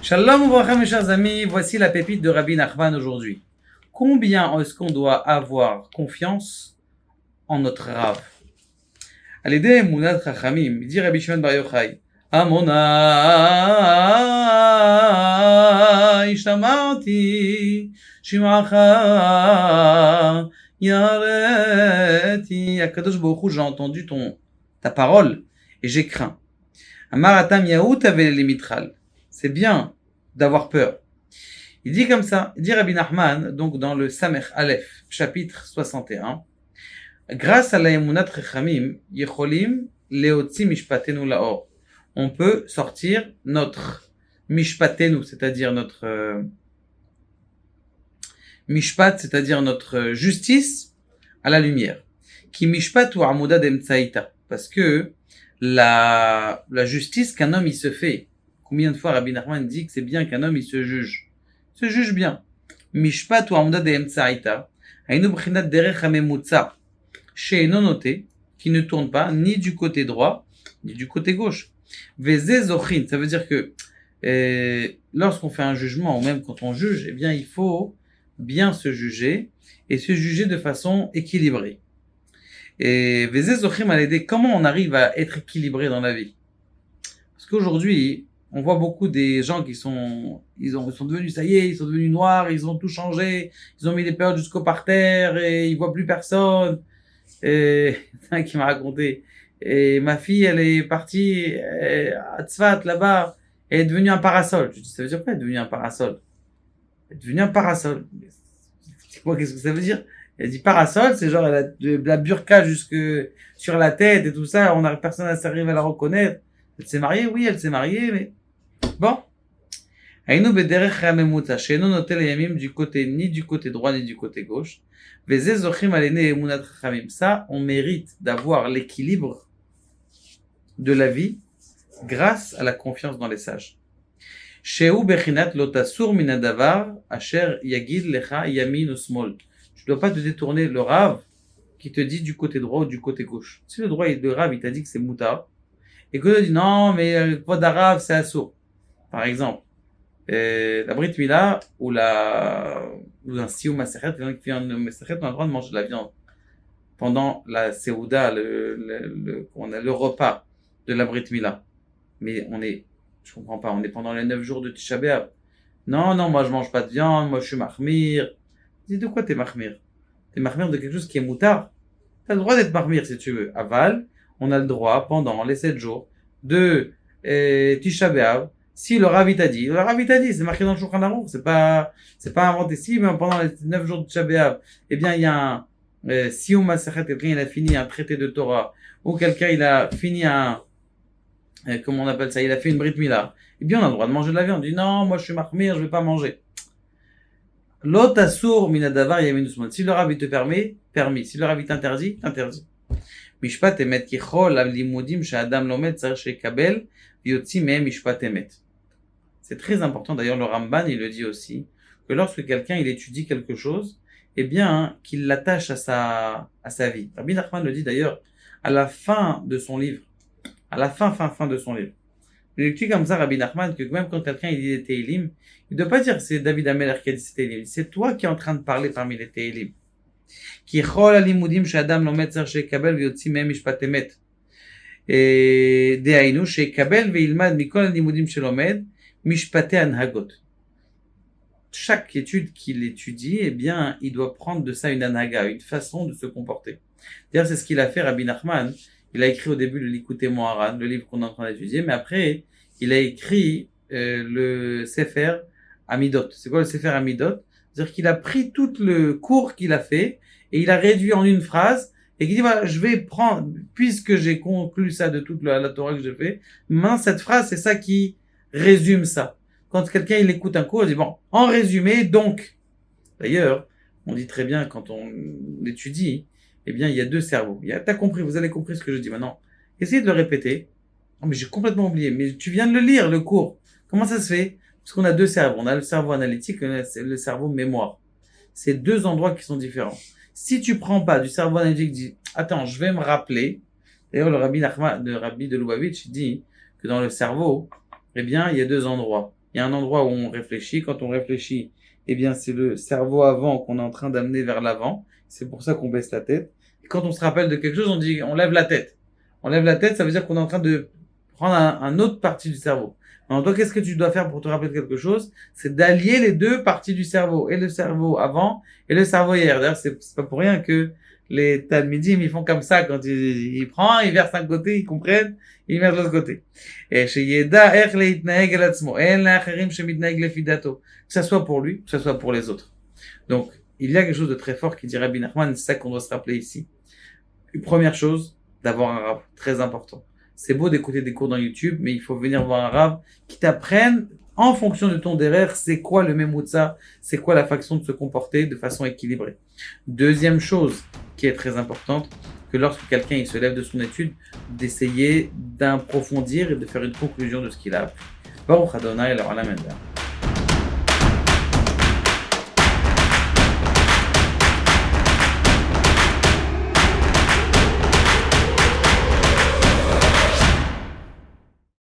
Shalom ouvracha mes chers amis, voici la pépite de Rabbi Nachman aujourd'hui. Combien est-ce qu'on doit avoir confiance en notre Rav? Alédé Mounat Chachamim, dit Rabbi Shimon Bar Yochai, Amonai Shtamati Shimacha Yareti Akadosh Baruch Hu, j'ai entendu ta parole et j'ai craint. Amaratam Yaout avait les mitral. C'est bien d'avoir peur. Il dit comme ça, il dit Rabbi Nachman, donc dans le Samech Aleph, chapitre 61, grâce à la Emunat Chachamim, Yecholim Leotzi Mishpatenu Laor. On peut sortir notre Mishpatenu, c'est-à-dire notre Mishpat, c'est-à-dire notre justice, à la lumière. Ki Mishpat ou Amuda Demtsaïta. Parce que la justice qu'un homme il se fait, combien de fois Rabbi Nachman dit que c'est bien qu'un homme il se juge bien. Mishpat ou Amuda Demtsaïta, Hainu Bchinat Derech HaMemutza, She'eno noté, qui ne tourne pas ni du côté droit, ni du côté gauche. Veze Zochin, ça veut dire que lorsqu'on fait un jugement, ou même quand on juge, eh bien il faut bien se juger, et se juger de façon équilibrée. Et Veze Zochim à l'aider, comment on arrive à être équilibré dans la vie? Parce qu'aujourd'hui, on voit beaucoup des gens qui sont devenus, ça y est, ils sont devenus noirs, ils ont tout changé, ils ont mis les peurs jusqu'au parterre, et ils voient plus personne. Et un qui m'a raconté, et ma fille, elle est partie à Tzfat, là-bas, et est devenue un parasol. Je dis, ça veut dire quoi, elle est devenue un parasol? Elle est devenue un parasol. C'est quoi, qu'est-ce que ça veut dire? Elle dit parasol, c'est genre, elle a de la burqa jusque sur la tête et tout ça, personne n'arrive à la reconnaître. Elle s'est mariée, oui, elle s'est mariée, mais bon. Hainu bederech hamemutza, she'eno notel yamim, du côté, ni du côté droit, ni du côté gauche. Veze zochim alene emunat chachamim. Ça, on mérite d'avoir l'équilibre de la vie grâce à la confiance dans les sages. Shehu bechinat lotasur minadavar, asher yagid lecha yamin usmol. Tu dois pas te détourner le Rav qui te dit du côté droit ou du côté gauche. Si le Rav il t'a dit que c'est mouta, et que tu dis non, mais le poids d'Arav c'est assourd. Par exemple, la Brit Mila ou un Sioum Masechet, quelqu'un qui fait un Masechet, on a le droit de manger de la viande. Pendant la Seouda, on a le repas de la Brit Mila. Mais je comprends pas, on est pendant les 9 jours de Tisha B'Av. Non, moi je mange pas de viande, moi je suis mahmir. Dis de quoi t'es mahmir? T'es mahmir de quelque chose qui est moutard. T'as le droit d'être mahmir si tu veux. Aval, on a le droit pendant les 7 jours de Tisha B'Av. Si le Rav t'a dit, c'est marqué dans le Shulchan Aruch, c'est pas inventé. Si, mais pendant les 9 jours de Tisha B'Av, eh bien il y a un Sioum Masechet, quelqu'un il a fini un traité de Torah, ou quelqu'un il a fini comment on appelle ça, il a fait une Brit Mila. Eh bien on a le droit de manger de la viande. On dit non, moi je suis mahmir, je vais pas manger. L'autre assour minadavar yamin usman. Si le Rav te permet, permis. Si le Rav t'interdit, interdit. Mishpat emet kichol avlimudim she'adam lomet tzarich shekabel v'yotzi mehem mishpat emet. C'est très important. D'ailleurs, le Ramban il le dit aussi que lorsque quelqu'un il étudie quelque chose, eh bien qu'il l'attache à sa vie. Rabbi Nachman le dit d'ailleurs à la fin de son livre, à la fin de son livre. Il dit comme ça, Rabbi Nachman, que même quand quelqu'un il dit les Teilim, il ne doit pas dire que c'est David Ameller qui a dit ces Teilim. C'est toi qui es en train de parler parmi les Teilim. Ki chol alimudim she'adam lomet tzarich shekabel v'yotzi mehem mishpat emet. Dehainu shekabel ve'ilmad mikol alimudim shelomed mishpatei anhagot. Chaque étude qu'il étudie, eh bien, il doit prendre de ça une anhaga, une façon de se comporter. D'ailleurs, c'est ce qu'il a fait, Rabbi Nachman. Il a écrit au début le Likutei Moharan, le livre qu'on est en train d'étudier, mais après, il a écrit le Sefer Amidot. C'est quoi le Sefer Amidot? C'est-à-dire qu'il a pris tout le cours qu'il a fait et il a réduit en une phrase et qu'il dit voilà, je vais prendre, puisque j'ai conclu ça de toute la Torah que j'ai fait, maintenant cette phrase, c'est ça qui résume ça. Quand quelqu'un il écoute un cours, il dit bon, en résumé, donc. D'ailleurs, on dit très bien quand on étudie, eh bien, il y a deux cerveaux. T'as compris, vous avez compris ce que je dis maintenant. Essayez de le répéter. Oh, mais j'ai complètement oublié. Mais tu viens de le lire, le cours. Comment ça se fait? Parce qu'on a deux cerveaux. On a le cerveau analytique et le cerveau mémoire. C'est deux endroits qui sont différents. Si tu prends pas du cerveau analytique, dis, attends, je vais me rappeler. D'ailleurs, le Rabbi de Lubavitch dit que dans le cerveau, eh bien, il y a deux endroits. Il y a un endroit où on réfléchit. Quand on réfléchit, eh bien, c'est le cerveau avant qu'on est en train d'amener vers l'avant. C'est pour ça qu'on baisse la tête. Et quand on se rappelle de quelque chose, on dit, on lève la tête. On lève la tête, ça veut dire qu'on est en train de prendre un autre partie du cerveau. Alors toi, qu'est-ce que tu dois faire pour te rappeler de quelque chose? C'est d'allier les deux parties du cerveau, et le cerveau avant et le cerveau hier. D'ailleurs, c'est pas pour rien que les talmidim, ils font comme ça quand ils prennent, ils versent d'un côté, ils comprennent, ils versent de l'autre côté. Et chez Yeda, que ça soit pour lui, que ça soit pour les autres. Donc, il y a quelque chose de très fort qui dit Rabbi Nachman, c'est ça qu'on doit se rappeler ici. Une première chose, d'avoir un rave, très important. C'est beau d'écouter des cours dans YouTube, mais il faut venir voir un rave qui t'apprenne, en fonction de ton derrière, c'est quoi le memutza, c'est quoi la façon de se comporter de façon équilibrée. Deuxième chose qui est très importante, que lorsque quelqu'un il se lève de son étude, d'essayer d'approfondir et de faire une conclusion de ce qu'il a appris. Baruch Adonai, alors à la